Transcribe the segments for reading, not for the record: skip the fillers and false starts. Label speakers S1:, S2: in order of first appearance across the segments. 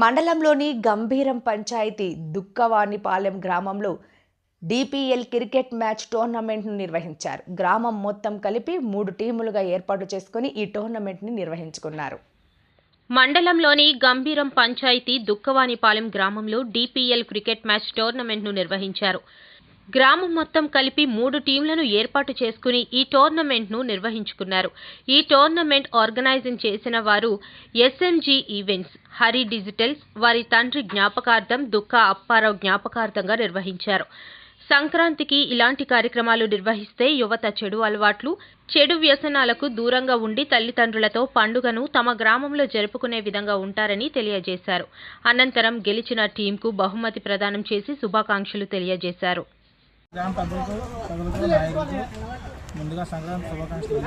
S1: మండలంలోని గంభీరం పంచాయతీ దుక్కవానిపాలెం గ్రామంలో DPL cricket match టోర్నమెంట్ను నిర్వహించారు. గ్రామం మొత్తం కలిపి 3 టీములుగా ఏర్పాటు చేసుకుని ఈ టోర్నమెంట్ని నిర్వహించుకున్నారు.
S2: మండలంలోని గంభీరం పంచాయతీ దుక్కవానిపాలెం గ్రామంలో డిపిఎల్ క్రికెట్ మ్యాచ్ టోర్నమెంట్ను నిర్వహించారు. గ్రామం మొత్తం కలిపి 3 టీంలను ఏర్పాటు చేసుకుని ఈ టోర్నమెంట్ను నిర్వహించుకున్నారు. ఈ టోర్నమెంట్ ఆర్గనైజింగ్ చేసిన వారు ఎస్ఎంజీ ఈవెంట్స్, హరి డిజిటల్స్, వారి తండ్రి జ్ఞాపకార్థం దుక్క అప్పారావు జ్ఞాపకార్థంగా నిర్వహించారు. సంక్రాంతికి ఇలాంటి కార్యక్రమాలు నిర్వహిస్తే యువత చెడు అలవాట్లు, చెడు వ్యసనాలకు దూరంగా ఉండి తల్లిదండ్రులతో పండుగను తమ గ్రామంలో జరుపుకునే విధంగా ఉంటారని తెలియజేశారు. అనంతరం గెలిచిన టీంకు బహుమతి ప్రదానం చేసి శుభాకాంక్షలు తెలియజేశారు.
S3: గ్రామ ప్రజలకు నాయకులకు ముందుగా సంక్రాంతి శుభాకాంక్షలు.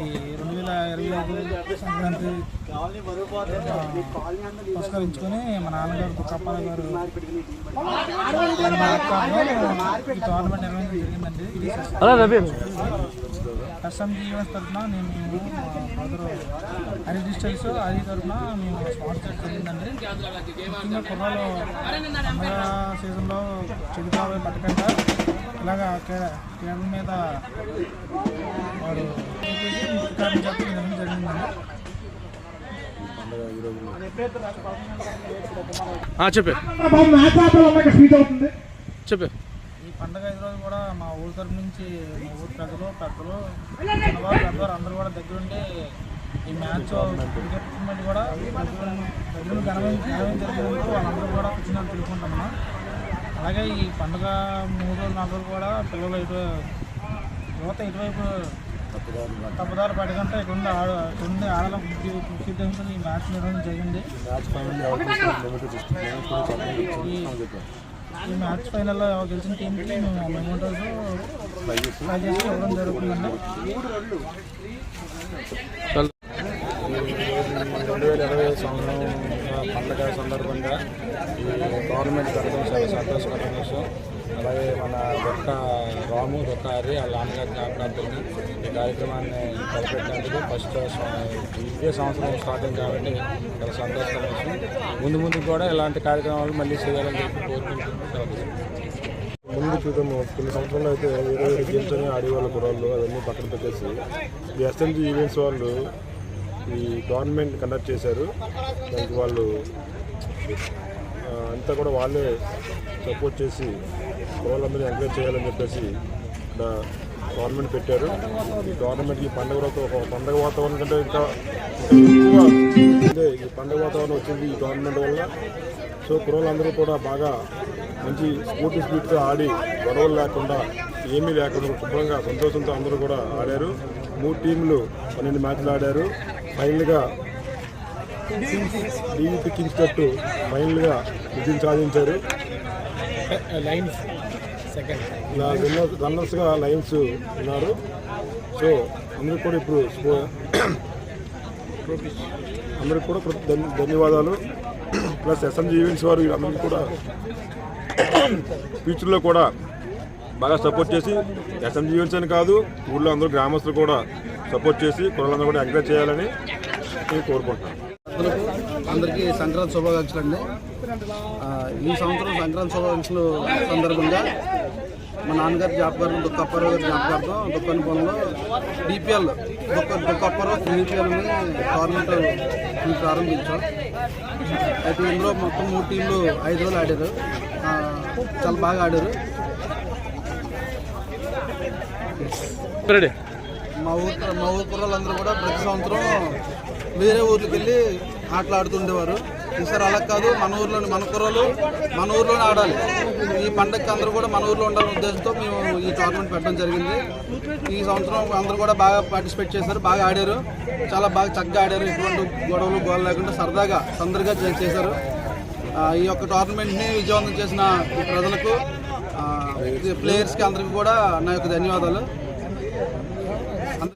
S3: ఈ 2025 సంక్రాంతి పురస్కరించుకొని మా నాన్నగారు దుక్కప్పారావు గారు ఈ టోర్నమెంట్ నిర్వహించడం జరిగిందండి. ఎస్ఎంజీ ఈవెంట్స్ తరఫున మేము బ్రదర్ హరి డిజిటల్స్ అది తరఫున మేము స్పాన్సర్ జరిగిందండి. ముఖ్యంగా కుర్రాలు పండుగ సీజన్లో చెడు కావాలి పట్టకుండా ఇలాగా కేరళ మీద వాడు జరిగిందండి.
S4: చెప్పే
S3: ఈ పండుగ 5 రోజులు కూడా మా ఊరి తరపు నుంచి మా ఊరి పెద్దలు చిన్నవారు పెద్దవారు అందరూ కూడా దగ్గరుండి ఈ మ్యాచ్ క్రికెట్ టోర్నమెంట్ కూడా దగ్గర జరిగినందుకు వాళ్ళందరూ కూడా కూర్చుని తెలుసుకుంటామన్నా. అలాగే ఈ పండుగ 3 రోజులు 4 రోజులు కూడా పిల్లలు యువత ఇటువైపు తప్పుదారు పడకుండా ఇటువంటి ఆడాలని ఉద్దేశంతో ఈ మ్యాచ్ నిర్వహించడం జరిగింది. ఈ మ్యాచ్ ఫైనల్లో గెలిచిన టీంకి మేము మెమోరీస్ ఇవ్వడం జరుగుతుందండి.
S4: 2020 సంవత్సరం పండుగ సందర్భంగా ఈ గవర్నమెంట్ జరగడం చాలా సంతోషకరమైన విషయం. అలాగే మన దొక్క హరి వాళ్ళ నాన్నగారి జ్ఞాపకార్థంగా ఈ కార్యక్రమాన్ని తలపెట్టినందుకు ఫస్ట్ ఇదే సంవత్సరం స్టార్టింగ్ కాబట్టి చాలా సంతోషకరమైన విషయం. ముందు కూడా ఇలాంటి కార్యక్రమాలు మళ్ళీ చేయాలని చెప్పి కోరుకుంటున్నాను.
S5: ముందు చూద్దాము కొన్ని సంవత్సరాలు అయితే వేరే గేమ్స్ అని ఆడేవాళ్ళు కుర్రాళ్ళు అవన్నీ పక్కన పెట్టేసి ఈ ఎస్ఎంజీ ఈవెంట్స్ వాళ్ళు ఈ టోర్నమెంట్ కండక్ట్ చేశారు. దానికి వాళ్ళు అంతా కూడా వాళ్ళే సపోర్ట్ చేసి కుర్రాళ్ళందరినీ ఎంకరేజ్ చేయాలని చెప్పేసి ఇక్కడ టోర్నమెంట్ పెట్టారు. ఈ టోర్నమెంట్కి పండుగ వాతావరణం కంటే ఇంకా ఎక్కువ ఈ పండుగ వాతావరణం వచ్చింది ఈ టోర్నమెంట్ వల్ల. సో కుర్రాళ్ళందరూ కూడా బాగా మంచి స్పోర్ట్గా ఆడి గొడవలు లేకుండా ఏమీ లేకుండా శుభ్రంగా సంతోషంతో అందరూ కూడా ఆడారు. 3 టీంలు 12 మ్యాచ్లు ఆడారు. ఫైనల్గా డీవీపీ కింగ్స్ జట్టు ఫైనల్గా విజయం సాధించారు. రన్నర్స్గా లయన్స్ ఉన్నారు. సో అందరికి కూడా ఇప్పుడు అందరికి కూడా ధన్యవాదాలు. ప్లస్ ఎస్ఎంజీ ఈవెంట్స్ వారు అందరికీ కూడా ఫ్యూచర్లో కూడా బాగా సపోర్ట్ చేసి ఎస్ఎంజీ ఈవెంట్స్ అని కాదు ఊళ్ళో అందరూ గ్రామస్తులు కూడా సపోర్ట్ చేసి కుర్రలందరూ కూడా ఎంకరేజ్ చేయాలని నేను కోరుకుంటున్నాను.
S6: అందరికీ సంక్రాంతి శుభాకాంక్షలు అండి. ఈ సంవత్సరం సంక్రాంతి శుభాకాంక్షలు సందర్భంగా మా నాన్నగారి జ్ఞాపకార్థం దుక్క అప్పారావు గారి జ్ఞాపకార్థం దుక్కనిపాలెంలో డిపిఎల్ దుక్క అప్పారావు డిపిఎల్ని టోర్నమెంట్ ప్రారంభించాం. అయితే ఇందులో మొత్తం 3 టీంలు 5 రోజులు ఆడారు. చాలా బాగా ఆడారు. మా ఊరు కుర్రాళ్ళందరూ కూడా ప్రతి సంవత్సరం వేరే ఊర్లకు వెళ్ళి ఆటలాడుతుండేవారు. ఈసారి అలా కాదు, మన కుర్రాళ్ళు మన ఊర్లోనే ఆడాలి. ఈ పండగకి అందరూ కూడా మన ఊర్లో ఉండాలనే ఉద్దేశంతో మేము ఈ టోర్నమెంట్ పెట్టడం జరిగింది. ఈ సంవత్సరం అందరూ కూడా బాగా పార్టిసిపేట్ చేశారు, బాగా ఆడారు, చాలా బాగా చక్కగా ఆడారు. ఎటువంటి గొడవలు లేకుండా సరదాగా సందడిగా చేశారు. ఈ యొక్క టోర్నమెంట్ని విజయవంతం చేసిన ప్రజలకు, ప్లేయర్స్కి అందరికీ కూడా నా యొక్క ధన్యవాదాలు.